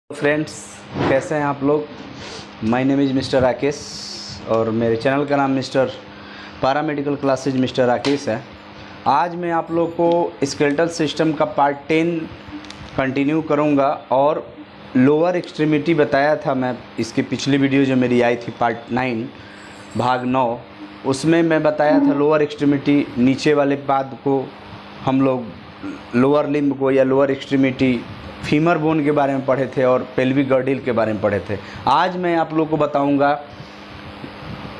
Friends, कैसे हैं आप लोग। My name is mister Rakesh और मेरे चैनल का नाम mister paramedical classes mister Rakesh है। आज मैं आप लोग को स्केलेटल सिस्टम का पार्ट 10 कंटिन्यू करूंगा और लोअर एक्सट्रीमिटी बताया था मैं। इसकी पिछली वीडियो जो मेरी आई थी पार्ट 9 भाग 9, उसमें मैं बताया था लोअर एक्सट्रीमिटी नीचे वाले पाद को हम लोग लोअर लिम्ब को या लोअर एक्सट्रीमिटी फीमर बोन के बारे में पढ़े थे और पेल्विक गर्डिल के बारे में पढ़े थे। आज मैं आप लोग को बताऊंगा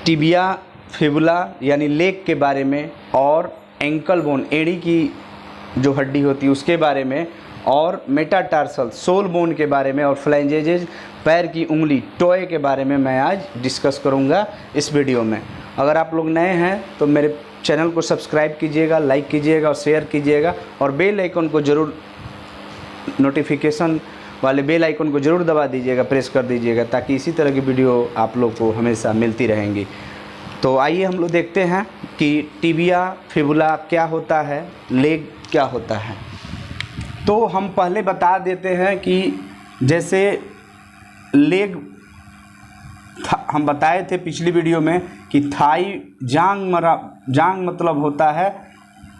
टिबिया फिबुला यानी लेग के बारे में और एंकल बोन एड़ी की जो हड्डी होती है उसके बारे में और मेटाटार्सल सोल बोन के बारे में और फ्लैंजेज पैर की उंगली टोए के बारे में मैं आज डिस्कस करूंगा इस वीडियो में। अगर आप लोग नए हैं तो मेरे चैनल को सब्सक्राइब कीजिएगा, लाइक कीजिएगा और शेयर कीजिएगा और बेल आइकन को ज़रूर नोटिफिकेशन वाले बेल आइकन को ज़रूर दबा दीजिएगा, प्रेस कर दीजिएगा, ताकि इसी तरह की वीडियो आप लोग को हमेशा मिलती रहेंगी। तो आइए हम लोग देखते हैं कि टिबिया फिबुला क्या होता है, लेग क्या होता है। तो हम पहले बता देते हैं कि जैसे लेग हम बताए थे पिछली वीडियो में कि थाई जांग मतलब होता है,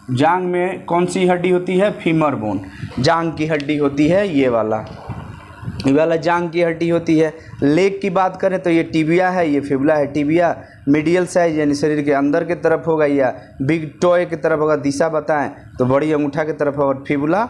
जांग में कौन सी हड्डी होती है, फीमर बोन। जांग की हड्डी होती है ये वाला जांग की हड्डी होती है। लेग की बात करें तो ये टिबिया है, ये फिबुला है। टिबिया मीडियल साइज यानी शरीर के अंदर की तरफ होगा या बिग टोए की तरफ होगा, दिशा बताएं तो बड़ी अंगूठा की तरफ होगा। फिबुला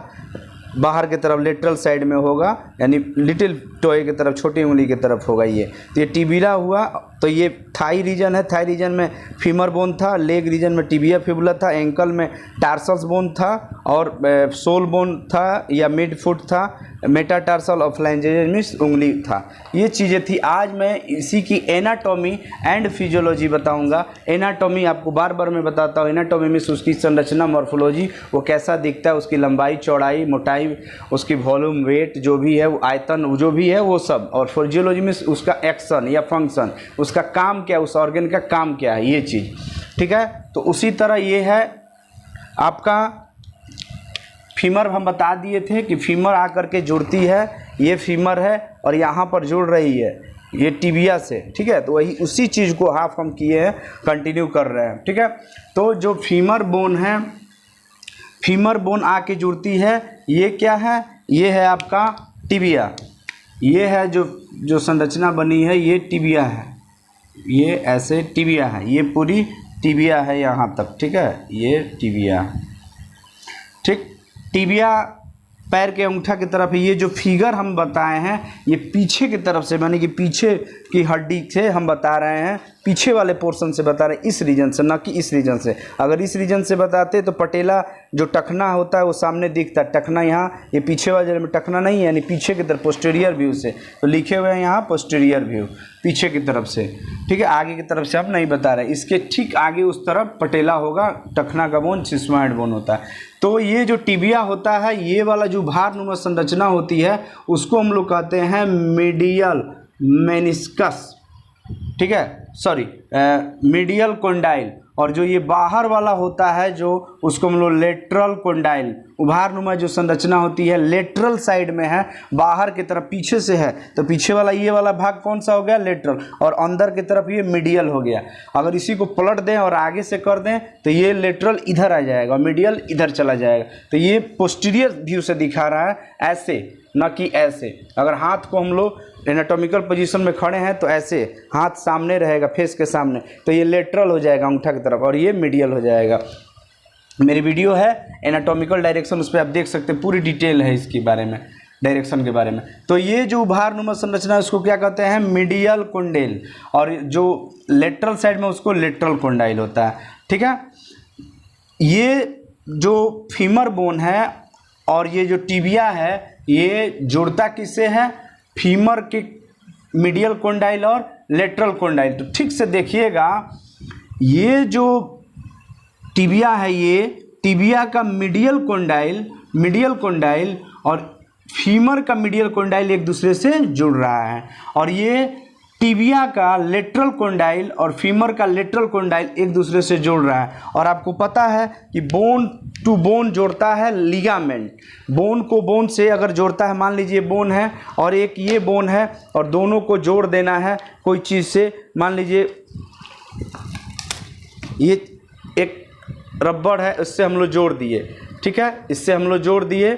बाहर की तरफ लेटरल साइड में होगा यानी लिटिल टोए की तरफ, छोटी उंगली की तरफ होगा ये। तो ये टिबिया हुआ, तो ये थाई रीजन है। थाई रीजन में फीमर बोन था, लेग रीजन में टिबिया फिबुला था, एंकल में टार्सल्स बोन था और सोल बोन था या मिड फुट था, मेटाटार्सल और फ्लैंजेज में उंगली था। ये चीज़ें थी। आज मैं इसी की एनाटॉमी एंड फिजियोलॉजी बताऊंगा। एनाटॉमी आपको बार बार मैं बताता हूँ। एनाटॉमी में उसकी संरचना, मॉर्फोलॉजी, वो कैसा दिखता है, उसकी लंबाई, चौड़ाई, मोटाई, उसकी वॉल्यूम, वेट जो भी है, वो आयतन जो भी है वो सब। और फिजियोलॉजी में उसका एक्शन या फंक्शन, उसका काम क्या, उस ऑर्गन का काम क्या है, ये चीज़। ठीक है। तो उसी तरह ये है आपका फीमर। हम बता दिए थे कि फीमर आकर के जुड़ती है, ये फीमर है और यहाँ पर जुड़ रही है ये टिबिया से। ठीक है। तो वही उसी चीज़ को हाफ हम किए हैं, कंटिन्यू कर रहे हैं। ठीक है। तो जो फीमर बोन है, फीमर बोन आके जुड़ती है, ये क्या है, ये है आपका टिबिया। ये है जो संरचना बनी है, ये टिबिया है, ये ऐसे टिबिया है, ये पूरी टिबिया है यहाँ तक। ठीक है। ये टिबिया, ठीक। टिबिया पैर के अंगूठा की तरफ है। ये जो फिगर हम बताए हैं ये पीछे की तरफ से, माने कि पीछे की हड्डी से हम बता रहे हैं, पीछे वाले पोर्शन से बता रहे हैं, इस रीजन से, ना कि इस रीजन से। अगर इस रीजन से बताते तो पटेला जो टखना होता है वो सामने दिखता है, टखना यहाँ, ये पीछे वाले जगह में टखना नहीं है, यानी पीछे की तरफ पोस्टीरियर व्यू से। तो लिखे हुए हैं यहाँ पोस्टीरियर व्यू, पीछे की तरफ से। ठीक है। आगे की तरफ से आप नहीं बता रहे। इसके ठीक आगे उस तरफ पटेला होगा, टखना का बोन सिस्मॉइड बोन होता है। तो ये जो टिबिया होता है, ये वाला जो भारनुमा संरचना होती है उसको हम लोग कहते हैं मीडियल मेनिस्कस। ठीक है, सॉरी, मीडियल कोंडाइल। और जो ये बाहर वाला होता है जो, उसको हम लोग लेटरल कोंडाइल। उभारनुमा जो संरचना होती है लेटरल साइड में है, बाहर की तरफ पीछे से है, तो पीछे वाला ये वाला भाग कौन सा हो गया, लेटरल, और अंदर की तरफ ये मीडियल हो गया। अगर इसी को पलट दें और आगे से कर दें तो ये लेटरल इधर आ जाएगा, मीडियल इधर चला जाएगा। तो ये पोस्टीरियर व्यू से दिखा रहा है, ऐसे, ना कि ऐसे। अगर हाथ को हम लोग एनाटॉमिकल पोजीशन में खड़े हैं तो ऐसे हाथ सामने रहेगा, फेस के सामने, तो ये लेटरल हो जाएगा अंगूठा की तरफ और ये मीडियल हो जाएगा। मेरी वीडियो है एनाटॉमिकल डायरेक्शन, उस पर आप देख सकते हैं, पूरी डिटेल है इसके बारे में, डायरेक्शन के बारे में। तो ये जो उभारनुमा संरचना है उसको क्या कहते हैं, मीडियल कोंडाइल, और जो लेटरल साइड में उसको लेटरल कोंडाइल होता है। ठीक है। ये जो फीमर बोन है और ये जो टिबिया है, ये जुड़ता किससे है, फीमर के मीडियल कोंडाइल और लेटरल कोंडाइल। तो ठीक से देखिएगा, ये जो टिबिया है, ये टिबिया का मीडियल कोंडाइल और फीमर का मीडियल कोंडाइल एक दूसरे से जुड़ रहा है। और ये टिबिया का लेटरल कोंडाइल और फीमर का लेटरल कोंडाइल एक दूसरे से जोड़ रहा है। और आपको पता है कि बोन टू बोन जोड़ता है लिगामेंट, बोन को बोन से अगर जोड़ता है, मान लीजिए बोन है और एक ये बोन है और दोनों को जोड़ देना है कोई चीज़ से, मान लीजिए ये एक रबड़ है, इससे हम लोग जोड़ दिए, ठीक है, इससे हम लोग जोड़ दिए,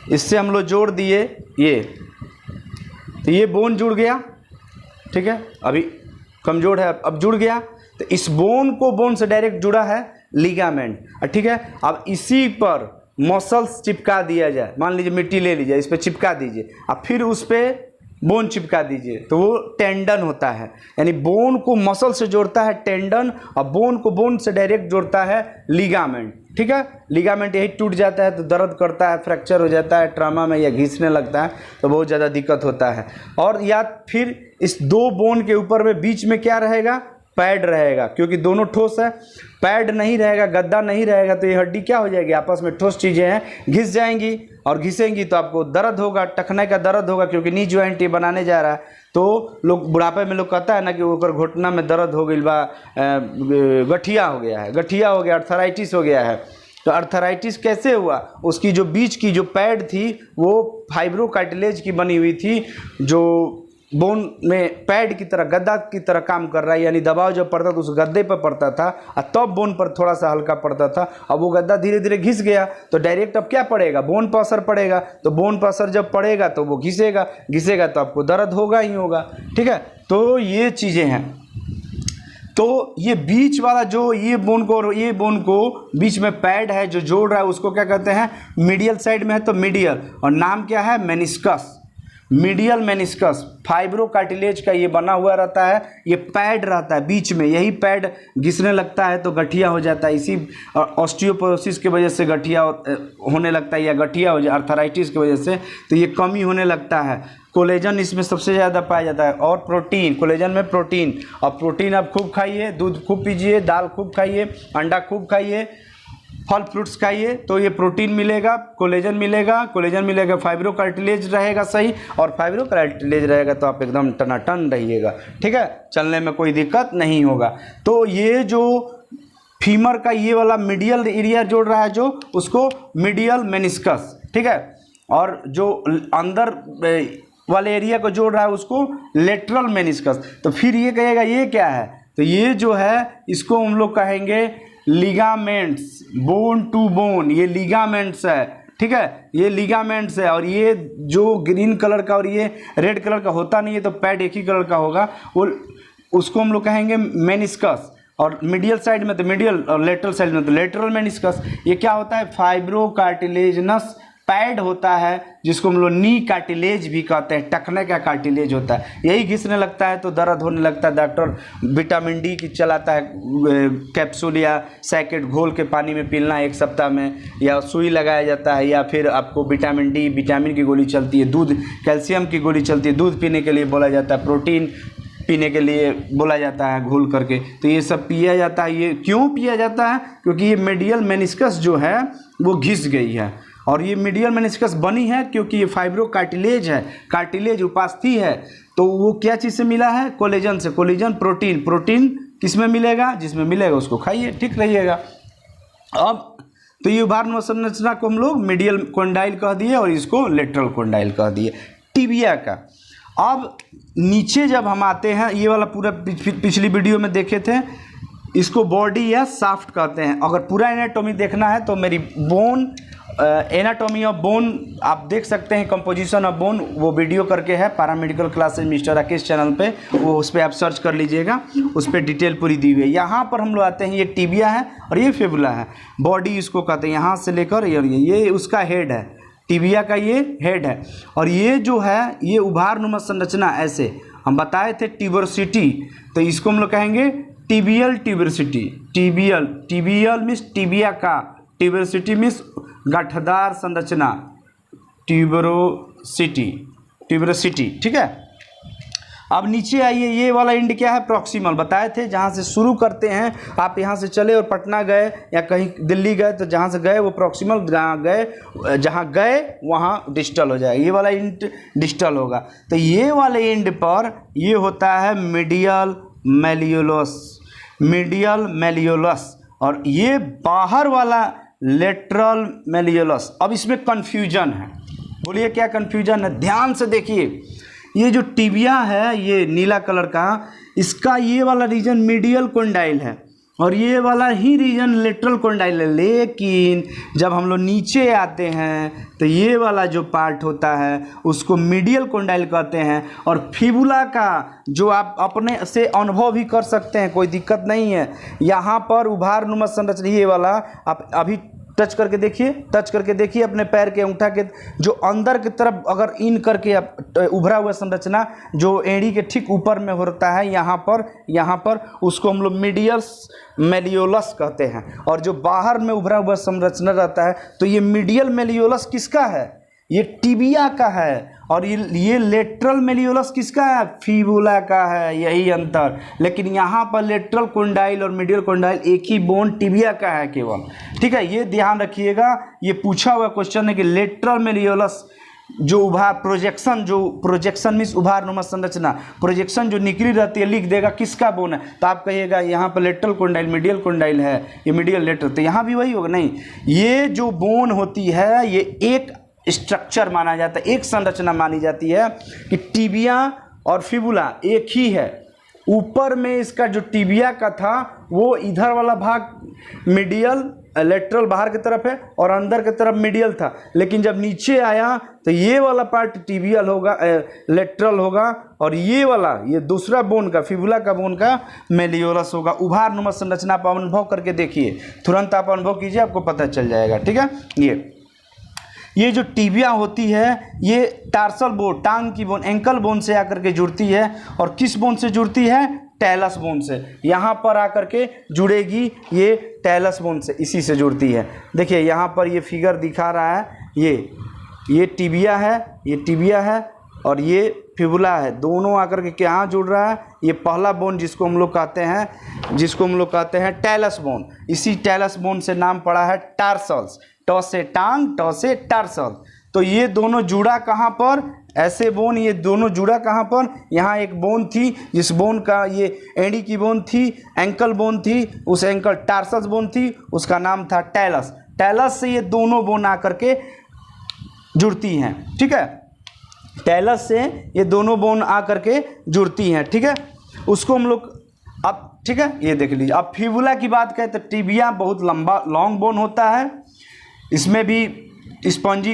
इससे हम लोग जोड़ दिए ये, तो ये बोन जुड़ गया, ठीक है, अभी कमज़ोर है अब जुड़ गया। तो इस बोन को बोन से डायरेक्ट जुड़ा है लिगामेंट, ठीक है। अब इसी पर मसल्स चिपका दिया जाए, मान लीजिए मिट्टी ले लीजिए, इस पर चिपका दीजिए, अब फिर उस पर बोन चिपका दीजिए, तो वो टेंडन होता है। यानी बोन को मसल से जोड़ता है टेंडन और बोन को बोन से डायरेक्ट जोड़ता है लिगामेंट, ठीक है। लिगामेंट यही टूट जाता है तो दर्द करता है, फ्रैक्चर हो जाता है, ट्रामा में या घिसने लगता है तो बहुत ज़्यादा दिक्कत होता है। और या फिर इस दो बोन के ऊपर में बीच में क्या रहेगा, पैड रहेगा, क्योंकि दोनों ठोस है। पैड नहीं रहेगा, गद्दा नहीं रहेगा तो ये हड्डी क्या हो जाएगी, आपस में ठोस चीज़ें हैं, घिस जाएंगी और घिसेंगी तो आपको दर्द होगा, टखने का दर्द होगा, क्योंकि नी ज्वाइंट ये बनाने जा रहा है। तो लोग बुढ़ापे में लोग कहता है ना कि ऊपर घुटना में दर्द हो गई बा, गठिया हो गया है, गठिया हो गया, अर्थराइटिस हो गया है। तो अर्थराइटिस कैसे हुआ, उसकी जो बीच की जो पैड थी वो फाइब्रोकार्टिलेज की बनी हुई थी, जो बोन में पैड की तरह, गद्दा की तरह काम कर रहा है। यानी दबाव जब पड़ता था उस गद्दे पर पड़ता था और तब बोन पर थोड़ा सा हल्का पड़ता था। अब वो गद्दा धीरे धीरे घिस गया तो डायरेक्ट अब क्या पड़ेगा, बोन पर असर पड़ेगा। तो बोन पर असर जब पड़ेगा तो वो घिसेगा, घिसेगा तो आपको दर्द होगा ही होगा, ठीक है। तो ये चीज़ें हैं। तो ये बीच वाला जो ये बोन को और ये बोन को बीच में पैड है जो जोड़ रहा है, उसको क्या कहते हैं, मीडियल साइड में है तो मीडियल, और नाम क्या है, मेनिस्कस, मीडियल मेनिस्कस। फाइब्रोकार्टिलेज का ये बना हुआ रहता है, ये पैड रहता है बीच में, यही पैड घिसने लगता है तो गठिया हो जाता है। इसी ऑस्टियोपोरोसिस की वजह से गठिया होने लगता है, या गठिया हो जाए अर्थराइटिस की वजह से, तो ये कमी होने लगता है। कोलेजन इसमें सबसे ज़्यादा पाया जाता है, और प्रोटीन, कोलेजन में प्रोटीन। और प्रोटीन आप खूब खाइए, दूध खूब पीजिए, दाल खूब खाइए, अंडा खूब खाइए, फल फ्रूट्स खाइए, तो ये प्रोटीन मिलेगा, कोलेजन मिलेगा, कोलेजन मिलेगा, फाइब्रोकार्टिलेज रहेगा सही, और फाइब्रोकार्टिलेज रहेगा तो आप एकदम टनाटन रहिएगा, ठीक है, चलने में कोई दिक्कत नहीं होगा। तो ये जो फीमर का ये वाला मीडियल एरिया जोड़ रहा है जो, उसको मीडियल मेनिस्कस, ठीक है, और जो अंदर वाले एरिया को जोड़ रहा है उसको लेटरल मेनिस्कस। तो फिर ये कहेगा ये क्या है, तो ये जो है इसको हम लोग कहेंगे लिगामेंट्स, बोन टू बोन, ये लिगामेंट्स है, ठीक है, ये लिगामेंट्स है। और ये जो ग्रीन कलर का और ये रेड कलर का होता नहीं है, तो पैड एक ही कलर का होगा, वो उसको हम लोग कहेंगे मेनिस्कस। और मीडियल साइड में तो मीडियल और लेटरल साइड में तो लेटरल मेनिस्कस। ये क्या होता है, फाइब्रोकार्टिलेजनस पैड होता है, जिसको हम लोग नी कार्टिलेज भी कहते हैं, टखने का कार्टिलेज होता है। यही घिसने लगता है तो दर्द होने लगता है। डॉक्टर विटामिन डी की चलाता है कैप्सूल या सैकेट घोल के पानी में पीना 1 सप्ताह में, या सुई लगाया जाता है, या फिर आपको विटामिन डी, विटामिन की गोली चलती है, दूध कैल्शियम की गोली चलती है, दूध पीने के लिए बोला जाता है, प्रोटीन पीने के लिए बोला जाता है घोल करके। तो ये सब पिया जाता है। ये क्यों पिया जाता है, क्योंकि ये मीडियल मेनिस्कस जो है वो घिस गई है, और ये मीडियल मेनिस्कस बनी है क्योंकि ये फाइब्रोकार्टिलेज है, कार्टिलेज उपास्थि है। तो वो क्या चीज़ से मिला है, कोलेजन से। कोलेजन प्रोटीन, प्रोटीन किस में मिलेगा, जिसमें मिलेगा उसको खाइए, ठीक रहिएगा। अब तो ये उभार संरचना को हम लोग मीडियल कोंडाइल कह दिए और इसको लेटरल कोंडाइल कह दिए टिबिया का। अब नीचे जब हम आते हैं, ये वाला पूरा पिछली वीडियो में देखे थे, इसको बॉडी या शाफ्ट कहते हैं। अगर पूरा एनाटॉमी देखना है तो मेरी बोन एनाटॉमी ऑफ बोन आप देख सकते हैं, कंपोजिशन ऑफ बोन, वो वीडियो करके है paramedical classes mister Rakesh channel पे, वो उस पर आप सर्च कर लीजिएगा, उस पर डिटेल पूरी दी हुई है। यहाँ पर हम लोग आते हैं, ये टिबिया है और ये फिबुला है, बॉडी इसको कहते हैं, यहाँ से लेकर ये उसका हेड है, टिबिया का ये हेड है। और ये जो है ये उभारनुमा संरचना, ऐसे हम बताए थे ट्यूबरसिटी, तो इसको हम लोग कहेंगे tibial tuberosity. Tibial, tibial means tibia का, ट्यूबरसिटी मीन्स गांठदार संरचना, ट्यूबरोसिटी, ट्यूबरोसिटी, ठीक है। अब नीचे आइए, ये वाला एंड क्या है, प्रॉक्सिमल बताए थे, जहाँ से शुरू करते हैं आप यहाँ से चले और पटना गए या कहीं दिल्ली गए तो जहाँ से गए वो प्रॉक्सिमल, जहाँ गए वहाँ डिस्टल हो जाएगा, ये वाला एंड डिस्टल होगा। तो ये वाले एंड पर ये होता है मीडियल मेलियोलस और ये बाहर वाला लेटरल मेलियोलस। अब इसमें कन्फ्यूजन है, बोलिए क्या कन्फ्यूजन है, ध्यान से देखिए। ये जो टिबिया है, ये नीला कलर का, इसका ये वाला रीजन मीडियल कोंडाइल है और ये वाला ही रीजन लेटरल कोंडाइल है। लेकिन जब हम लोग नीचे आते हैं तो ये वाला जो पार्ट होता है उसको मीडियल कोंडाइल कहते हैं। और फिबुला का जो आप अपने से अनुभव भी कर सकते हैं, कोई दिक्कत नहीं है। यहाँ पर उभार नुमा संरचना, ये वाला आप अभी टच करके देखिए अपने पैर के अंगूठा के जो अंदर की तरफ अगर इन करके उभरा हुआ संरचना जो एड़ी के ठीक ऊपर में होता है, यहाँ पर उसको हम लोग मीडियल मेलियोलस कहते हैं। और जो बाहर में उभरा हुआ संरचना रहता है तो ये मीडियल मेलियोलस किसका है, ये टिबिया का है। और ये लेटरल मेलियोलस किसका है, फिबुला का है, यही अंतर। लेकिन यहाँ पर लेटरल कोंडाइल और मीडियल कोंडाइल एक ही बोन टिबिया का है केवल, ठीक है। ये ध्यान रखिएगा, ये पूछा हुआ क्वेश्चन है कि लेटरल मेलियोलस जो उभार प्रोजेक्शन मीन्स उभार नुमा संरचना, प्रोजेक्शन जो निकली रहती है, लिख देगा किसका बोन है। तो आप कहिएगा यहाँ पर लेटरल कोंडाइल मीडियल कोंडाइल है, ये मीडियल लेटरल, तो यहाँ भी वही होगा। नहीं, ये जो बोन होती है ये एक स्ट्रक्चर माना जाता है, एक संरचना मानी जाती है कि टिबिया और फिबुला एक ही है। ऊपर में इसका जो टिबिया का था वो इधर वाला भाग मीडियल लेटरल बाहर की तरफ है और अंदर की तरफ मीडियल था। लेकिन जब नीचे आया तो ये वाला पार्ट टिबियल होगा, लेटरल होगा, और ये वाला ये दूसरा बोन का फिबुला का बोन का मेलियोलस होगा। उभार नुमा संरचना आप अनुभव करके देखिए, तुरंत आप अनुभव कीजिए, आपको पता चल जाएगा, ठीक है। ये जो टिबिया होती है ये टार्सल बोन, टांग की बोन, एंकल बोन से आकर के जुड़ती है। और किस बोन से जुड़ती है, टैलस बोन से। यहाँ पर आकर के जुड़ेगी ये टैलस बोन से, इसी से जुड़ती है। देखिए यहाँ पर ये फिगर दिखा रहा है, ये टिबिया है और ये फिबुला है, दोनों आकर के यहाँ जुड़ रहा है। ये पहला बोन जिसको हम लोग कहते हैं टैलस बोन। इसी टैलस बोन से नाम पड़ा है टार्सल्स, ट से टांग, ट से टार्सल। तो ये दोनों जुड़ा कहाँ पर, ऐसे बोन ये दोनों जुड़ा कहाँ पर, यहाँ एक बोन थी जिस बोन का ये एड़ी की बोन थी, एंकल बोन थी, उस एंकल टार्सल्स बोन थी, उसका नाम था टैलस। टैलस से ये दोनों बोन आकर के जुड़ती हैं, ठीक है। टैलस से ये दोनों बोन आकर के जुड़ती हैं, ठीक है। उसको हम लोग अब, ठीक है, ये देख लीजिए। अब फिबुला की बात करें तो टिबिया बहुत लॉन्ग बोन होता है, इसमें भी स्पंजी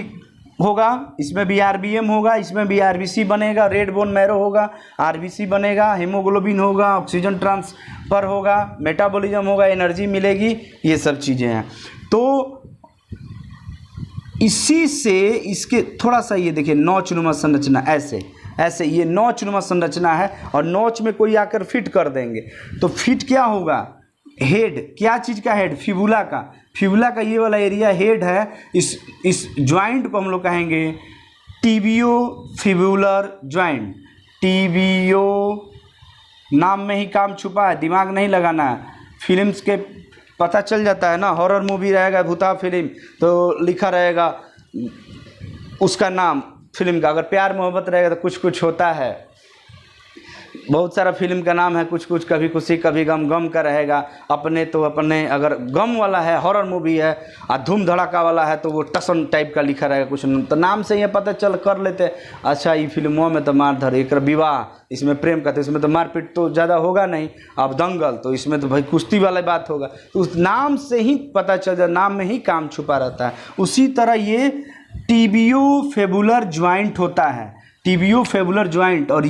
होगा, इसमें भी आरबीएम होगा, इसमें भी आरबीसी बनेगा, रेड बोन मैरो होगा, आरबीसी बनेगा, हीमोग्लोबिन होगा, ऑक्सीजन ट्रांसफर होगा, मेटाबॉलिज्म होगा, एनर्जी मिलेगी, ये सब चीज़ें हैं। तो इसी से इसके थोड़ा सा ये देखिए नौचनुमा संरचना, ऐसे ये नौचनुमा संरचना है और नौच में कोई आकर फिट कर देंगे तो फिट क्या होगा, हेड, क्या चीज़ का हेड, फिबुला का ये वाला एरिया हेड है। इस ज्वाइंट को हम लोग कहेंगे टिबियो फिबुलर ज्वाइंट। टिबियो नाम में ही काम छुपा है, दिमाग नहीं लगाना है। फिल्म्स के पता चल जाता है ना, हॉरर मूवी रहेगा, भूता फिल्म तो लिखा रहेगा उसका नाम फिल्म का। अगर प्यार मोहब्बत रहेगा तो कुछ कुछ होता है, बहुत सारा फिल्म का नाम है कुछ कुछ, कभी खुशी कभी गम का रहेगा। अपने अगर गम वाला है, हॉरर मूवी है, और धूम धड़ाका वाला है तो वो टसन टाइप का लिखा रहेगा कुछ, तो नाम से ये पता चल कर लेते अच्छा ये फिल्मों में तो मार धर, एक विवाह, इसमें प्रेम का, तो इसमें तो मारपीट तो ज़्यादा होगा नहीं। अब दंगल तो इसमें तो भाई कुश्ती वाला बात होगा, तो उस नाम से ही पता चल जाए, नाम में ही काम छुपा रहता है। उसी तरह ये टिबियो फेबुलर ज्वाइंट होता है, टिबियो फेबुलर ज्वाइंट। और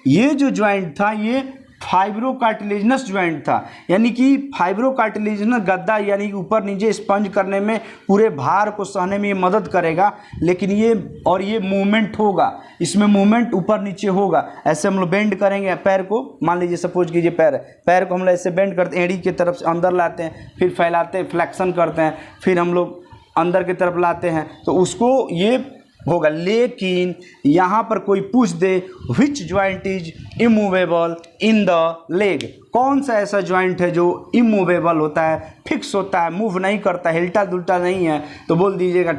ये जो ज्वाइंट था ये फाइब्रोकार्टिलेजनस ज्वाइंट था, यानी कि फाइब्रोकार्टिलेजनस गद्दा, यानी कि ऊपर नीचे स्पंज करने में, पूरे भार को सहने में ये मदद करेगा। लेकिन ये मूवमेंट होगा, इसमें मूवमेंट ऊपर नीचे होगा। ऐसे हम लोग बेंड करेंगे पैर को, मान लीजिए सपोज कीजिए पैर को हम लोग ऐसे बेंड करते हैं, एड़ी की तरफ से अंदर लाते हैं, फिर फैलाते हैं, फ्लेक्शन करते हैं, फिर हम लोग अंदर की तरफ लाते हैं, तो उसको ये होगा। लेकिन यहाँ पर कोई पूछ दे which joint is immovable in the leg, कौन सा ऐसा ज्वाइंट है जो इमूवेबल होता है, फिक्स होता है, मूव नहीं करता, हिलता डुलता नहीं है, तो बोल दीजिएगा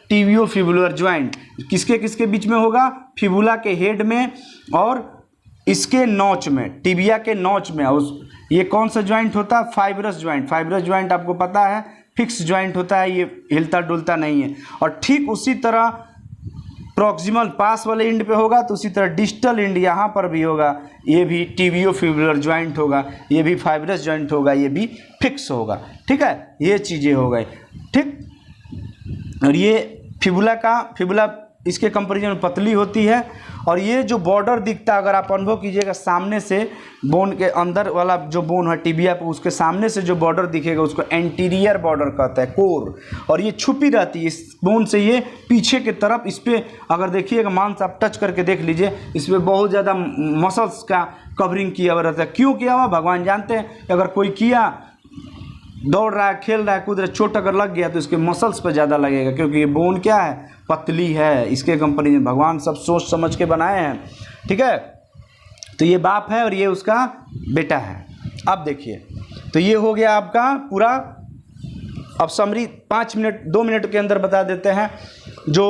टिबियोफिबुलर ज्वाइंट। किसके किसके बीच में होगा? फिबुला के हेड में और इसके नॉच में, टिबिया के नॉच में। ये कौन सा ज्वाइंट होता है? Fibrous joint. फाइब्रस ज्वाइंट आपको पता है फिक्स ज्वाइंट होता है, ये हिलता डुलता नहीं है। और ठीक उसी तरह प्रॉक्सिमल पास वाले एंड पे होगा, तो उसी तरह डिस्टल एंड यहाँ पर भी होगा, ये भी टिबियोफिबुलर ज्वाइंट होगा, ये भी फाइब्रस ज्वाइंट होगा, ये भी फिक्स होगा। ठीक है, ये चीज़ें हो गई। ठीक, और ये फिबुला इसके कंपेरिजन में पतली होती है। और ये जो बॉर्डर दिखता है, अगर आप अनुभव कीजिएगा, सामने से बोन के अंदर वाला जो बोन है टिबिया पर, उसके सामने से जो बॉर्डर दिखेगा उसको एंटीरियर बॉर्डर कहता है, कोर। और ये छुपी रहती है इस बोन से, ये पीछे की तरफ। इस पर अगर देखिएगा, मांस आप टच करके देख लीजिए, इस पर बहुत ज़्यादा मसल्स का कवरिंग किया हुआ रहता है। क्यों किया हुआ? भगवान जानते हैं। अगर कोई किया, दौड़ रहा है, खेल रहा है, कूद रहा है, चोट अगर लग गया तो इसके मसल्स पर ज़्यादा लगेगा, क्योंकि ये बोन क्या है? पतली है। इसके कंपेरिजन भगवान सब सोच समझ के बनाए हैं। ठीक है, तो ये बाप है और ये उसका बेटा है। अब देखिए, तो ये हो गया आपका पूरा। अब समरी 5 मिनट 2 मिनट के अंदर बता देते हैं। जो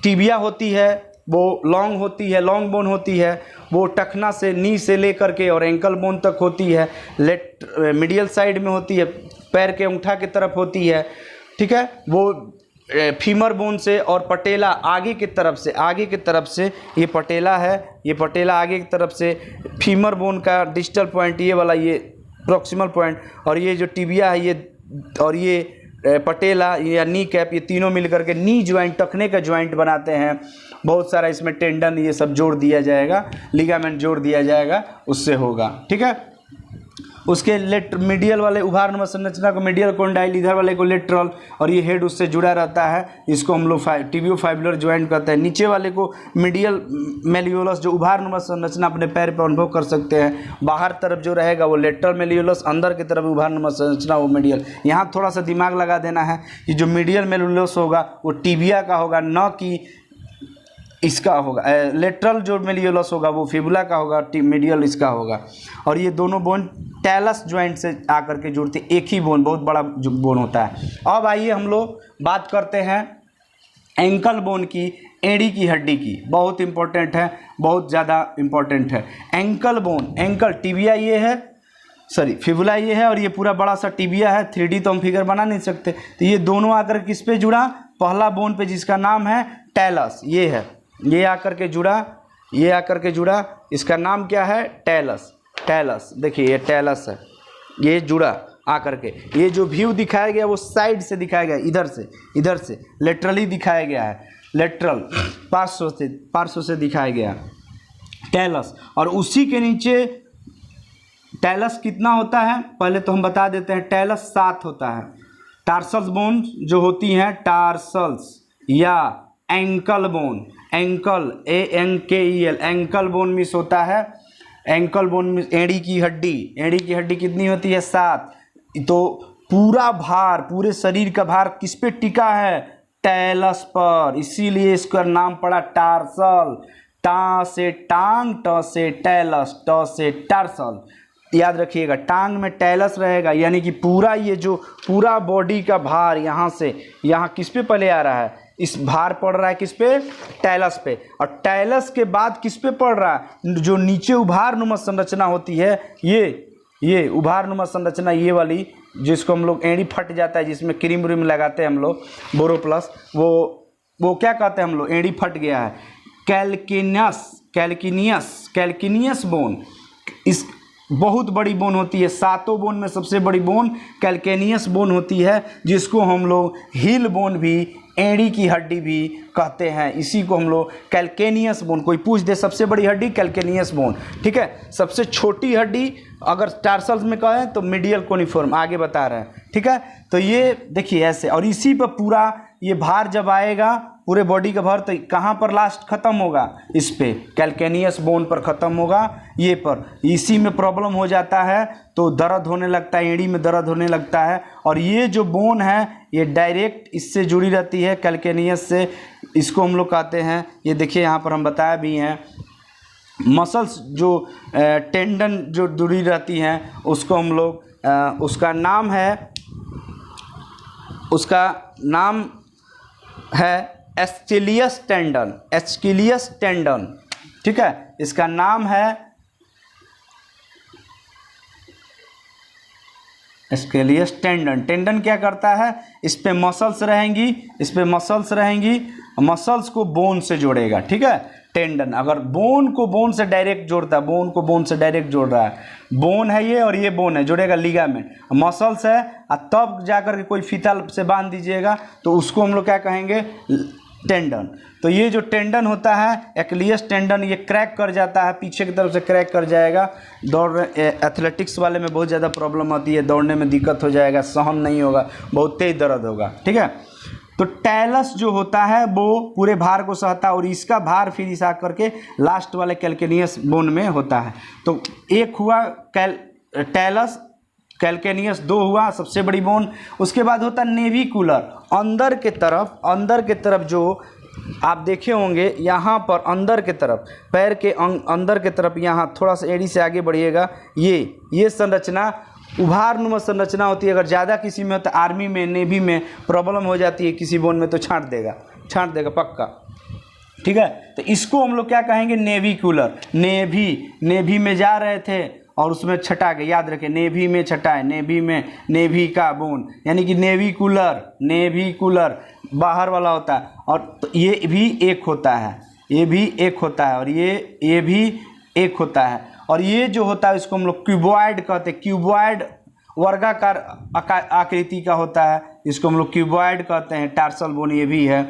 टिबिया होती है वो लॉन्ग होती है, लॉन्ग बोन होती है, वो टखना से, नी से लेकर के और एंकल बोन तक होती है। मीडियल साइड में होती है, पैर के अंगूठा की तरफ होती है। ठीक है, वो फीमर बोन से और पटेला आगे की तरफ से ये पटेला है, ये पटेला आगे की तरफ से, फीमर बोन का डिस्टल पॉइंट ये वाला, ये प्रॉक्सिमल पॉइंट, और ये जो टिबिया है ये, और ये पटेला या नी कैप, ये तीनों मिलकर के नी ज्वाइंट, टखने का ज्वाइंट बनाते हैं। बहुत सारा इसमें टेंडन ये सब जोड़ दिया जाएगा, लिगामेंट जोड़ दिया जाएगा, उससे होगा। ठीक है, उसके मीडियल वाले उभारनुमा संरचना को मीडियल कोंडाइल, इधर वाले को लेटरल, और ये हेड उससे जुड़ा रहता है, इसको हम लोग टिबियोफाइबुलर ज्वाइंट कहते हैं। नीचे वाले को मीडियल मेलियोलस, जो उभारनुमा संरचना अपने पैर पर अनुभव कर सकते हैं। बाहर तरफ जो रहेगा वो लेटरल मेलियोलस, अंदर की तरफ उभारनुमा संरचना वो मीडियल। यहाँ थोड़ा सा दिमाग लगा देना है कि जो मीडियल मेलियोलस होगा वो टिबिया का होगा, न कि इसका होगा। लेटरल जो मेलियोलस होगा वो फिबुला का होगा, मीडियल इसका होगा। और ये दोनों बोन टैलस ज्वाइंट से आकर के जुड़ते हैं, एक ही बोन, बहुत बड़ा जो बोन होता है। अब आइए हम लोग बात करते हैं एंकल बोन की, एड़ी की हड्डी की। बहुत इंपॉर्टेंट है, बहुत ज़्यादा इंपॉर्टेंट है। एंकल बोन, एंकल टिबिया ये है, सॉरी फिबुला ये है, और ये पूरा बड़ा सा टिबिया है। 3D तो हम फिगर बना नहीं सकते, तो ये दोनों आकर किस पे जुड़ा? पहला बोन पे, जिसका नाम है टैलस। ये है, ये आकर के जुड़ा, ये आकर के जुड़ा, इसका नाम क्या है? टैलस। टैलस देखिए, ये टैलस है, ये जुड़ा आकर के। ये जो व्यू दिखाया गया वो साइड से दिखाया गया, इधर से लेटरली दिखाया गया है, लेटरल पार्श्व से दिखाया गया टैलस। और उसी के नीचे टैलस कितना होता है पहले तो हम बता देते हैं। टैलस 7 होता है। टार्सल्स बोन जो होती हैं, टार्सल्स या ankle bone, ankle ANKEL, ankle bone miss होता है। एंकल बोन में एड़ी की हड्डी कितनी होती है? 7। तो पूरा भार, पूरे शरीर का भार किस पे टिका है? टैलस पर, इसीलिए इसका नाम पड़ा टार्सल। टा से टांग, ट से टैलस, ट से टार्सल। याद रखिएगा, टांग में टैलस रहेगा, यानी कि पूरा ये जो पूरा बॉडी का भार यहाँ से यहाँ किस पे पहले आ रहा है? इस भार पड़ रहा है किस पे? टैलस पे। और टैलस के बाद किस पे पड़ रहा है? जो नीचे उभारनुमा संरचना होती है, ये उभारनुमा संरचना, ये वाली जिसको हम लोग एड़ी फट जाता है, जिसमें क्रीम व्रीम लगाते हैं हम लोग, बोरोप्लस, वो क्या कहते हैं हम लोग? एड़ी फट गया है। कैल्किनियस बोन, इस बहुत बड़ी बोन होती है। 7 बोन में सबसे बड़ी बोन कैल्केनियस बोन होती है, जिसको हम लोग हिल बोन भी, एड़ी की हड्डी भी कहते हैं। इसी को हम लोग कैल्केनियस बोन, कोई पूछ दे सबसे बड़ी हड्डी कैल्केनियस बोन। ठीक है, सबसे छोटी हड्डी अगर टार्सल्स में कहें तो मीडियल कोनिफॉर्म, आगे बता रहे हैं। ठीक है, तो ये देखिए ऐसे, और इसी पर पूरा ये भार जब आएगा पूरे बॉडी का भार, तो कहाँ पर लास्ट खत्म होगा, इस पे कैल्केनियस बोन पर ख़त्म होगा, ये पर। इसी में प्रॉब्लम हो जाता है तो दर्द होने लगता है, एड़ी में दर्द होने लगता है। और ये जो बोन है ये डायरेक्ट इससे जुड़ी रहती है कैल्केनियस से, इसको हम लोग कहते हैं, ये देखिए यहाँ पर हम बताया भी हैं, मसल्स जो टेंडन जो जुड़ी रहती हैं उसको हम लोग उसका नाम है एस्किलियस टेंडन, एस्किलियस टेंडन, ठीक है, इसका नाम है एस्किलियस टेंडन। टेंडन क्या करता है, इस पे मसल्स रहेंगी, इस पे मसल्स रहेंगी, मसल्स को बोन से जोड़ेगा, ठीक है। टेंडन अगर बोन को बोन से डायरेक्ट जोड़ता है, बोन को बोन से डायरेक्ट जोड़ रहा है, बोन है ये और ये बोन है, जोड़ेगा लिगामेंट, मसल्स है, और तब जाकर के कोई फीता से बांध दीजिएगा तो उसको हम लोग क्या कहेंगे, टेंडन। तो ये जो टेंडन होता है एक्लियस टेंडन, ये क्रैक कर जाता है, पीछे की तरफ से क्रैक कर जाएगा। एथलेटिक्स वाले में बहुत ज़्यादा प्रॉब्लम आती है, दौड़ने में दिक्कत हो जाएगा, सहन नहीं होगा, बहुत तेज दर्द होगा, ठीक है। तो टैलस जो होता है वो पूरे भार को सहता है और इसका भार फिर इस आकर के लास्ट वाले कैल्केनियस बोन में होता है। तो एक हुआ टैलस, कैल्केनियस दो हुआ सबसे बड़ी बोन। उसके बाद होता है नेविकुलर, अंदर के तरफ जो आप देखे होंगे यहाँ पर अंदर के तरफ, पैर के अंदर के तरफ, यहाँ थोड़ा सा एड़ी से आगे बढ़िएगा, ये संरचना उभारनुमा संरचना होती है। अगर ज़्यादा किसी में होता है, आर्मी में, नेवी में प्रॉब्लम हो जाती है किसी बोन में, तो छांट देगा पक्का, ठीक है। तो इसको हम लोग क्या कहेंगे, नेविकुलर। नेवी में जा रहे थे और उसमें छटा गए, याद रखें, नेवी में छटा है, नेवी का बोन, यानी कि नेविकुलर बाहर वाला होता है। और तो ये भी एक होता है, ये भी एक होता है, और ये भी एक होता है। और ये जो होता है इसको हम लोग क्यूबॉइड कहते हैं, क्यूबॉइड वर्गाकार आकृति का होता है, इसको हम लोग क्यूबॉइड कहते हैं। टार्सल बोन ये भी है,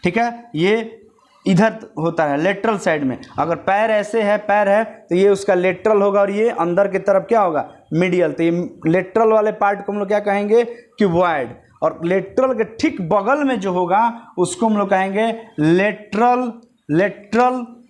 ठीक है। ये इधर होता है लेटरल साइड में, अगर पैर ऐसे है, पैर है तो ये उसका लेटरल होगा, और ये अंदर की तरफ क्या होगा, मीडियल। तो ये लेटरल वाले पार्ट को हम लोग क्या कहेंगे, क्यूबॉइड। और लेटरल के ठीक बगल में जो होगा उसको हम लोग कहेंगे लेटरल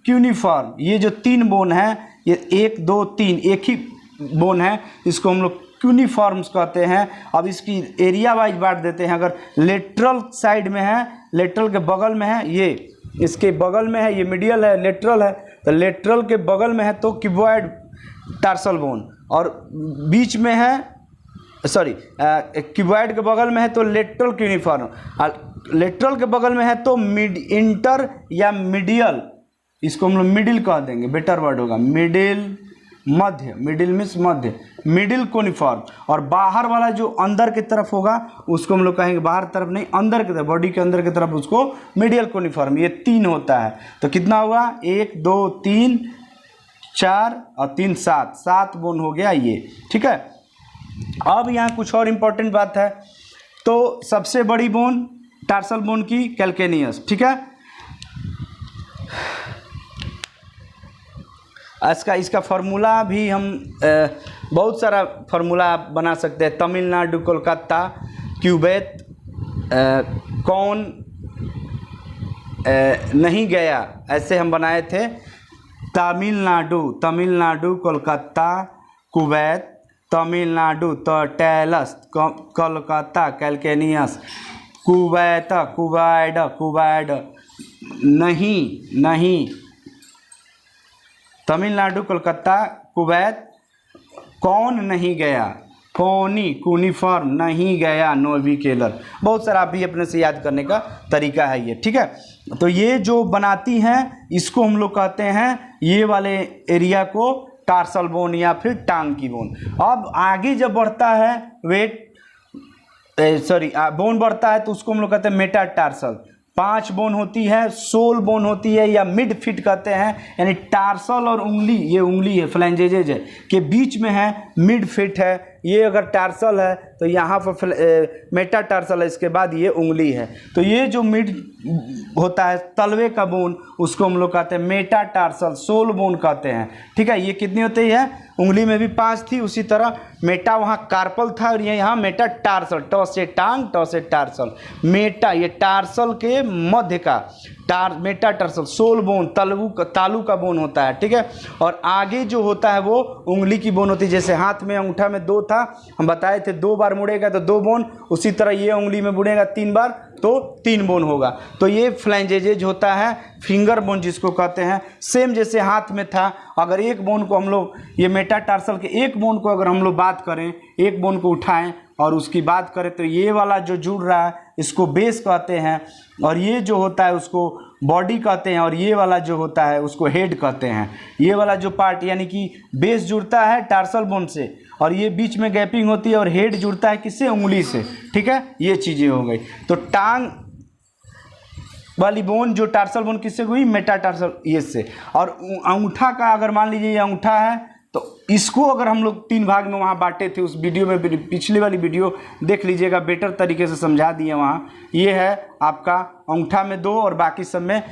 क्यूनिफॉर्म। ये जो तीन बोन है, ये 1 2 3 एक ही बोन है, इसको हम लोग क्यूनिफॉर्म्स कहते हैं। अब इसकी एरिया वाइज बांट देते हैं। अगर लेटरल साइड में है, लेटरल के बगल में है, ये इसके बगल में है, ये मीडियल है, लेटरल है, तो लेटरल के बगल में है तो क्यूबॉइड टार्सल बोन, और बीच में है, सॉरी, क्यूबॉइड के बगल में है तो लेटरल क्यूनिफॉर्म, लेटरल के बगल में है तो इंटर या मीडियल, इसको हम लोग मिडिल कह देंगे, बेटर वर्ड होगा, मध्य, मिडिल मीन्स मध्य, मिडिल कोनिफॉर्म। और बाहर वाला जो अंदर की तरफ होगा उसको हम लोग कहेंगे, बाहर तरफ नहीं, अंदर की तरफ, बॉडी के अंदर की तरफ, उसको मीडियल कोनिफॉर्म। ये 3 होता है। तो कितना हुआ, 1 2 3 4 और 3 7 बोन हो गया ये, ठीक है। अब यहाँ कुछ और इम्पोर्टेंट बात है। तो सबसे बड़ी बोन टार्सल बोन की कैल्केनियस, ठीक है। इसका फार्मूला भी हम बहुत सारा फार्मूला बना सकते हैं। तमिलनाडु, कोलकाता, क्यूबेत, कौन नहीं गया, ऐसे हम बनाए थे। तमिलनाडु, कोलकाता, कुवैत, तमिलनाडु तो टैलस, कोलकाता कैल्केनियस, कुवैत नहीं, तमिलनाडु, कोलकाता, कुवैत, कौन नहीं गया, कूनिफॉर्म नहीं गया, नोविकुलर। बहुत सारा आप भी अपने से याद करने का तरीका है ये, ठीक है। तो ये जो बनाती हैं इसको हम लोग कहते हैं, ये वाले एरिया को टार्सल बोन या फिर टांग की बोन। अब आगे जब बढ़ता है बोन बढ़ता है तो उसको हम लोग कहते हैं मेटाटार्सल। 5 बोन होती है, सोल बोन होती है या मिड फिट कहते हैं, यानी टार्सल और उंगली, ये उंगली है, फ्लैंजेजेज है के बीच में है, मिड फिट है, ये अगर टार्सल है तो यहाँ पर मेटा टार्सल है, इसके बाद ये उंगली है। तो ये जो मिड होता है तलवे का बोन, उसको हम लोग कहते हैं मेटा टार्सल, सोल बोन कहते हैं। ठीक है, ये कितनी होती है, उंगली में भी 5 थी, उसी तरह मेटा वहाँ कार्पल था और ये यहाँ मेटा टार्सल, ट से टांग ट से टार्सल, मेटा ये टार्सल के मध्य का मेटा टार्सल, सोल बोन तालू का बोन होता है। ठीक है, और आगे जो होता है वो उंगली की बोन होती है। जैसे हाथ में अंगूठा में 2 था, हम बताए थे 2 बार मुड़ेगा तो 2 बोन, उसी तरह ये उंगली में मुड़ेगा 3 बार तो 3 बोन होगा। तो ये फ्लैंजेज होता है, फिंगर बोन जिसको कहते हैं। सेम जैसे हाथ में था, अगर एक बोन को हम लोग, ये मेटाटार्सल के एक बोन को अगर हम लोग बात करें, एक बोन को उठाएं और उसकी बात करें तो ये वाला जो जुड़ रहा है इसको बेस कहते हैं, और ये जो होता है उसको बॉडी कहते हैं, और ये वाला जो होता है उसको हेड कहते हैं। ये वाला जो पार्ट यानी कि बेस जुड़ता है टार्सल बोन से, और ये बीच में गैपिंग होती है, और हेड जुड़ता है किससे, उंगली से। ठीक है, ये चीज़ें हो गई। तो टांग वाली बोन जो टार्सल बोन किससे हुई, मेटाटार्सल ये से। और अंगूठा का अगर मान लीजिए ये अंगूठा है तो इसको अगर हम लोग 3 भाग में वहाँ बांटे थे, उस वीडियो में, पिछली वाली वीडियो देख लीजिएगा, बेटर तरीके से समझा दिए वहाँ। ये है आपका अंगूठा में 2 और बाकी सब में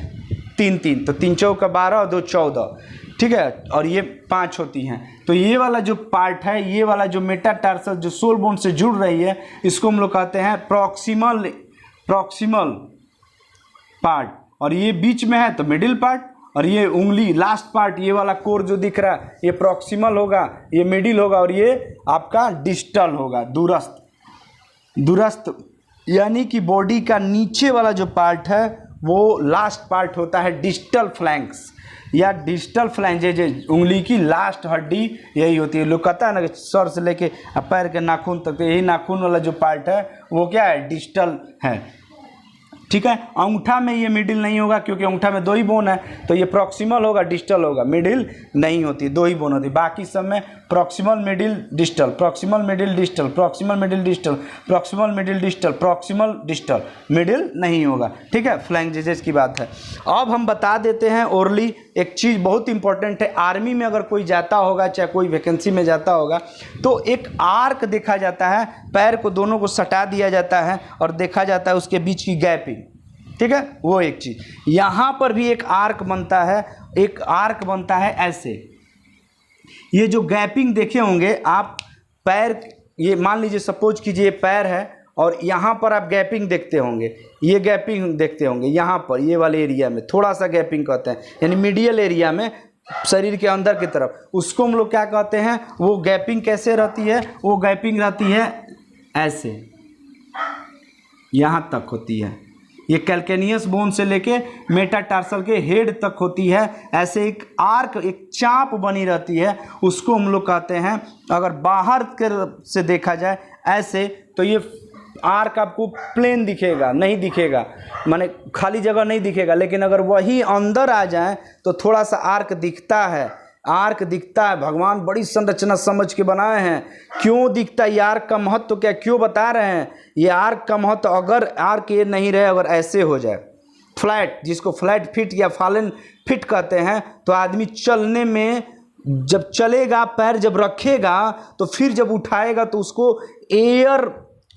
3-3, तो 3 चौका 12 और 2 14। ठीक है, और ये 5 होती हैं। तो ये वाला जो पार्ट है, ये वाला जो मेटाटार्सल जो सोल बोन से जुड़ रही है, इसको हम लोग कहते हैं प्रॉक्सिमल पार्ट, और ये बीच में है तो मिडिल पार्ट, और ये उंगली लास्ट पार्ट, ये वाला कोर जो दिख रहा है ये प्रॉक्सिमल होगा, ये मिडिल होगा, और ये आपका डिस्टल होगा, दूरस्थ यानी कि बॉडी का नीचे वाला जो पार्ट है वो लास्ट पार्ट होता है डिस्टल फ्लैंक्स या डिस्टल फ्लैंजेज। उंगली की लास्ट हड्डी यही होती है। लोग कहता है ना कि सर से लेके पैर के नाखून तक, तो यही नाखून वाला जो पार्ट है वो क्या है, डिस्टल है। ठीक है, अंगूठा में ये मिडिल नहीं होगा क्योंकि अंगूठा में 2 ही बोन है, तो ये प्रॉक्सिमल होगा, डिस्टल होगा, मिडिल नहीं होती, 2 ही बोन होती। बाकी सब में proximal middle distal, proximal middle distal, proximal middle distal, proximal middle distal, proximal distal, middle नहीं होगा। ठीक है, फ्लैंजेजेस की बात है। अब हम बता देते हैं ओरली एक चीज़ बहुत इंपॉर्टेंट है। आर्मी में अगर कोई जाता होगा, चाहे कोई वैकेंसी में जाता होगा, तो एक आर्क देखा जाता है, पैर को दोनों को सटा दिया जाता है और देखा जाता है उसके बीच की गैपिंग। ठीक है, वो एक चीज़। यहाँ पर भी एक आर्क बनता है, एक आर्क बनता है ऐसे। ये जो गैपिंग देखे होंगे आप, पैर, ये मान लीजिए सपोज कीजिए ये पैर है और यहाँ पर आप गैपिंग देखते होंगे, ये गैपिंग देखते होंगे यहाँ पर, ये वाले एरिया में थोड़ा सा गैपिंग कहते हैं, यानी मीडियल एरिया में शरीर के अंदर की तरफ, उसको हम लोग क्या कहते हैं, वो गैपिंग कैसे रहती है, वो गैपिंग रहती है ऐसे, यहाँ तक होती है। ये कैल्केनियस बोन से लेके मेटाटार्सल के हेड तक होती है। ऐसे एक आर्क, एक चाप बनी रहती है, उसको हम लोग कहते हैं। अगर बाहर से देखा जाए ऐसे तो ये आर्क आपको प्लेन दिखेगा, नहीं दिखेगा, माने खाली जगह नहीं दिखेगा। लेकिन अगर वही अंदर आ जाए तो थोड़ा सा आर्क दिखता है, आर्क दिखता है। भगवान बड़ी संरचना समझ के बनाए हैं। क्यों दिखता है ये आर्क का महत्व, क्या क्यों बता रहे हैं ये आर्क का महत्व? अगर आर्क ये नहीं रहे, अगर ऐसे हो जाए फ्लैट, जिसको फ्लैट फिट या फॉलन फिट कहते हैं, तो आदमी चलने में, जब चलेगा, पैर जब रखेगा तो फिर जब उठाएगा तो उसको एयर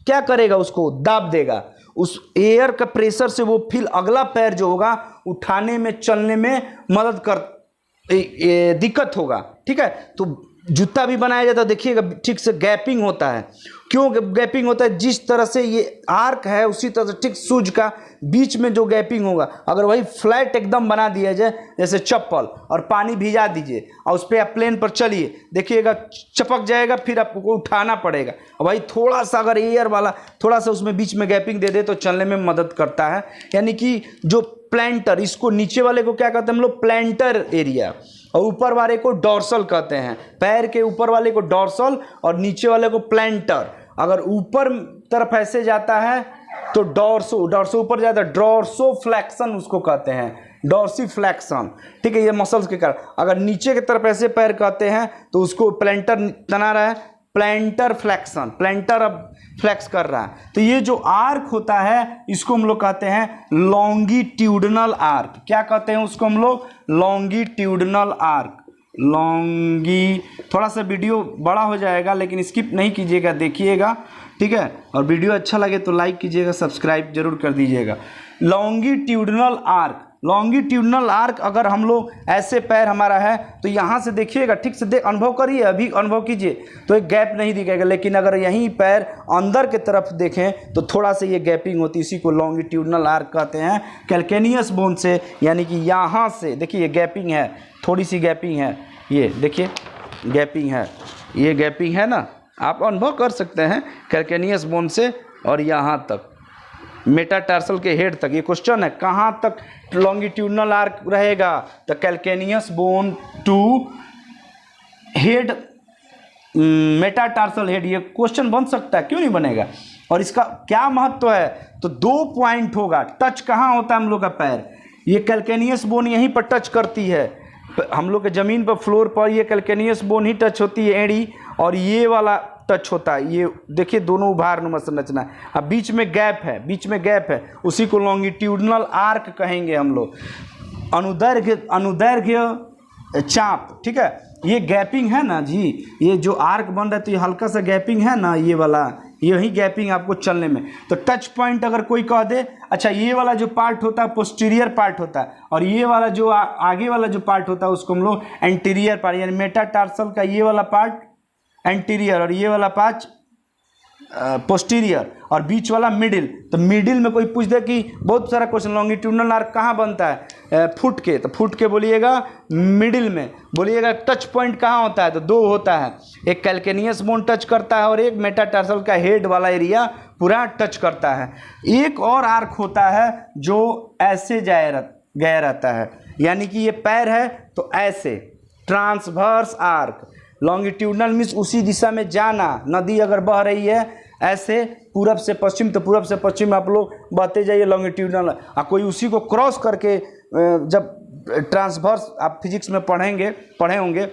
क्या करेगा, उसको दाब देगा। उस एयर का प्रेशर से वो फिर अगला पैर जो होगा उठाने में, चलने में मदद कर दिक्कत होगा। ठीक है, तो जूता भी बनाया जाता है, देखिएगा ठीक से गैपिंग होता है। क्यों गैपिंग होता है? जिस तरह से ये आर्क है उसी तरह से ठीक शूज का बीच में जो गैपिंग होगा, अगर वही फ्लैट एकदम बना दिया जाए, जैसे चप्पल, और पानी भिजा दीजिए और उस पर आप प्लेन पर चलिए, देखिएगा चपक जाएगा, फिर आपको उठाना पड़ेगा। और भाई थोड़ा सा अगर एयर वाला थोड़ा सा उसमें बीच में गैपिंग दे दे तो चलने में मदद करता है। यानी कि जो प्लैंटर, इसको नीचे वाले को क्या कहते हैं हम लोग, प्लैंटर एरिया, और ऊपर वाले को डॉर्सल कहते हैं। पैर के ऊपर वाले को डॉर्सल और नीचे वाले को प्लैंटर। अगर ऊपर तरफ ऐसे जाता है तो डॉर्सो ऊपर जाता है, डॉर्सो फ्लैक्शन उसको कहते हैं, डॉर्सी फ्लैक्शन। ठीक है, ये मसल्स के कारण। अगर नीचे की तरफ ऐसे पैर कहते हैं तो उसको प्लैंटर तना रहा है, प्लैंटर फ्लैक्शन, प्लैंटर अब फ्लैक्स कर रहा है। तो ये जो आर्क होता है इसको हम लोग कहते हैं लॉन्गिट्यूडनल आर्क। क्या कहते हैं उसको हम लोग? Longitudinal arc. लॉन्गी, थोड़ा सा वीडियो बड़ा हो जाएगा लेकिन स्किप नहीं कीजिएगा, देखिएगा, ठीक है। और वीडियो अच्छा लगे तो लाइक कीजिएगा, सब्सक्राइब जरूर कर दीजिएगा। लॉन्गिट्यूडनल आर्क, लॉन्गिट्यूडनल आर्क अगर हम लोग ऐसे पैर हमारा है तो यहाँ से देखिएगा, ठीक से अनुभव करिए, अभी अनुभव कीजिए तो एक गैप नहीं दिखेगा। लेकिन अगर यहीं पैर अंदर के तरफ देखें तो थोड़ा सा ये गैपिंग होती है, इसी को लॉन्गिट्यूडनल आर्क कहते हैं। कैल्केनियस बोन से, यानी कि यहाँ से देखिए गैपिंग है, थोड़ी सी गैपिंग है, ये देखिए गैपिंग है, ये गैपिंग है ना, आप अनुभव कर सकते हैं कैल्केनियस बोन से और यहाँ तक मेटाटार्सल के हेड तक। ये क्वेश्चन है कहाँ तक लॉन्गिट्यूडनल आर्क रहेगा, तो calcaneus bone to head metatarsal head, ये क्वेश्चन बन सकता है, क्यों नहीं बनेगा। और इसका क्या महत्व है, तो 2 पॉइंट होगा। टच कहाँ होता है हम लोग का पैर, ये कैल्केनियस बोन यहीं पर टच करती है, हम लोग के ज़मीन पर फ्लोर पर ये कैल्केनियस बोन ही टच होती है, एड़ी, और ये वाला टच होता है, ये देखिए दोनों उभारनुमा संरचना है। अब बीच में गैप है, बीच में गैप है, उसी को लॉन्गिट्यूडनल आर्क कहेंगे हम लोग। अनुदैर्घ्य चाप, ठीक है, ये गैपिंग है ना जी, ये जो आर्क बन रहा है तो ये हल्का सा गैपिंग है ना, ये वाला, यही गैपिंग आपको चलने में। तो टच पॉइंट अगर कोई कह दे, अच्छा ये वाला जो पार्ट होता है पोस्टीरियर पार्ट होता है, और ये वाला जो आगे वाला जो पार्ट होता है उसको हम लोग एंटीरियर पार्ट, यानी मेटाटार्सल का ये वाला पार्ट एंटीरियर और ये वाला पार्ट पोस्टीरियर और बीच वाला मिडिल। तो मिडिल में कोई पूछ दे कि बहुत सारा क्वेश्चन, लॉन्गिट्यूडनल आर्क कहाँ बनता है, फुट के, तो फुट के बोलिएगा मिडिल में, बोलिएगा टच पॉइंट कहाँ होता है, तो 2 होता है, एक कैल्केनियस बोन टच करता है और एक मेटाटार्सल का हेड वाला एरिया पूरा टच करता है। एक और आर्क होता है जो ऐसे गया रहता है, यानी कि ये पैर है तो ऐसे, ट्रांसवर्स आर्क। लॉन्गिट्यूडनल मीन्स उसी दिशा में जाना, नदी अगर बह रही है ऐसे पूरब से पश्चिम, तो पूरब से पश्चिम आप लोग बहते जाइए लॉन्गिट्यूडनल, और कोई उसी को क्रॉस करके, जब ट्रांसवर्स आप फिजिक्स में पढ़े होंगे,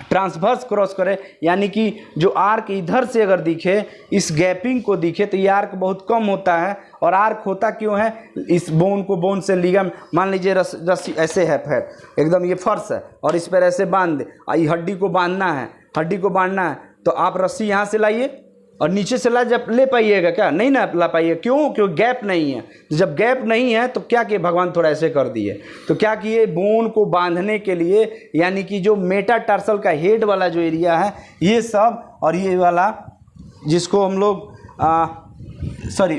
ट्रांसवर्स क्रॉस करे, यानी कि जो आर्क इधर से अगर दिखे, इस गैपिंग को दिखे, तो ये आर्क बहुत कम होता है। और आर्क होता क्यों है, इस बोन को, बोन से लिगाम, मान लीजिए रस्सी ऐसे है, फिर एकदम ये फर्श है और इस पर ऐसे बांध दे, ये हड्डी को बांधना है, हड्डी को बांधना है, तो आप रस्सी यहाँ से लाइए और नीचे से ला, जब ले पाइएगा क्या, नहीं ना ला पाइए, क्यों गैप नहीं है। जब गैप नहीं है तो क्या किए भगवान, थोड़ा ऐसे कर दिए, तो क्या किए बोन को बांधने के लिए, यानी कि जो मेटाटार्सल का हेड वाला जो एरिया है ये सब, और ये वाला जिसको हम लोग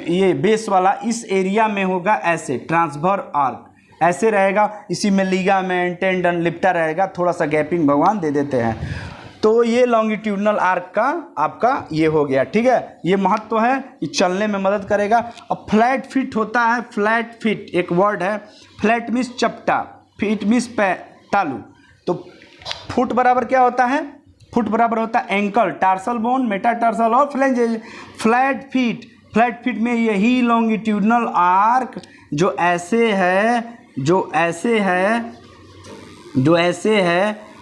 ये बेस वाला, इस एरिया में होगा ऐसे ट्रांसवर्स आर्क, ऐसे रहेगा, इसी में लिगामेंट, टेंडन, लिप्टा रहेगा, थोड़ा सा गैपिंग भगवान दे देते हैं। तो ये लॉन्गिट्यूडनल आर्क का आपका ये हो गया, ठीक है। ये महत्व है, ये चलने में मदद करेगा। अब फ्लैट फिट होता है, फ्लैट फिट एक वर्ड है, फ्लैट मीन्स चपटा, फिट मीन्स तालू। तो फुट बराबर क्या होता है, फुट बराबर होता है एंकल, टार्सल बोन, मेटाटार्सल और फ्लैंजेस। फ्लैट फिट में यही लॉन्गिट्यूडनल आर्क जो ऐसे है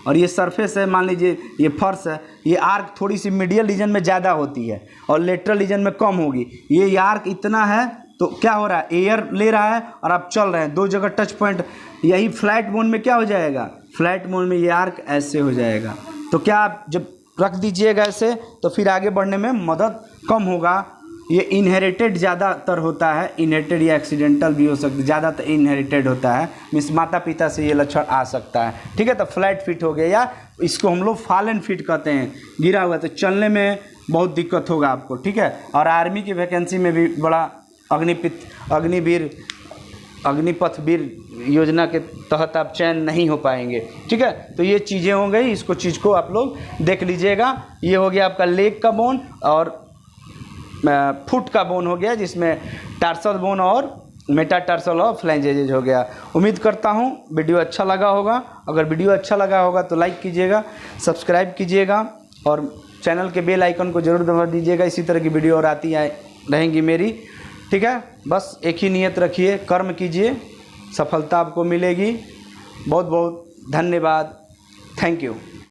और ये सरफेस है, मान लीजिए ये फर्श है, ये आर्क थोड़ी सी मीडियल रीजन में ज़्यादा होती है और लेटरल रीजन में कम होगी। ये आर्क इतना है तो क्या हो रहा है, एयर ले रहा है और आप चल रहे हैं, 2 जगह टच पॉइंट। यही फ्लैट बोन में क्या हो जाएगा, फ्लैट बोन में ये आर्क ऐसे हो जाएगा। तो क्या आप जब रख दीजिएगा ऐसे तो फिर आगे बढ़ने में मदद कम होगा। ये इनहेरिटेड ज़्यादातर होता है, इनहेरिटेड या एक्सीडेंटल भी हो सकता है, ज़्यादातर इनहेरिटेड होता है, मीन्स माता पिता से ये लक्षण आ सकता है, ठीक है। तो फ्लैट फिट हो गया, या इसको हम लोग फॉलन फिट कहते हैं, गिरा हुआ, तो चलने में बहुत दिक्कत होगा आपको, ठीक है। और आर्मी की वैकेंसी में भी बड़ा अग्निपथवीर योजना के तहत आप चयन नहीं हो पाएंगे, ठीक है। तो ये चीज़ें हो गई, इसको चीज़ को आप लोग देख लीजिएगा। ये हो गया आपका लेग का बोन और फुट का बोन हो गया, जिसमें टार्सल बोन और मेटाटार्सल और फ्लैंजेज हो गया। उम्मीद करता हूँ वीडियो अच्छा लगा होगा। अगर वीडियो अच्छा लगा होगा तो लाइक कीजिएगा, सब्सक्राइब कीजिएगा और चैनल के बेल आइकन को ज़रूर दबा दीजिएगा। इसी तरह की वीडियो और आती रहेंगी मेरी, ठीक है। बस एक ही नियत रखिए, कर्म कीजिए, सफलता आपको मिलेगी। बहुत बहुत धन्यवाद, थैंक यू।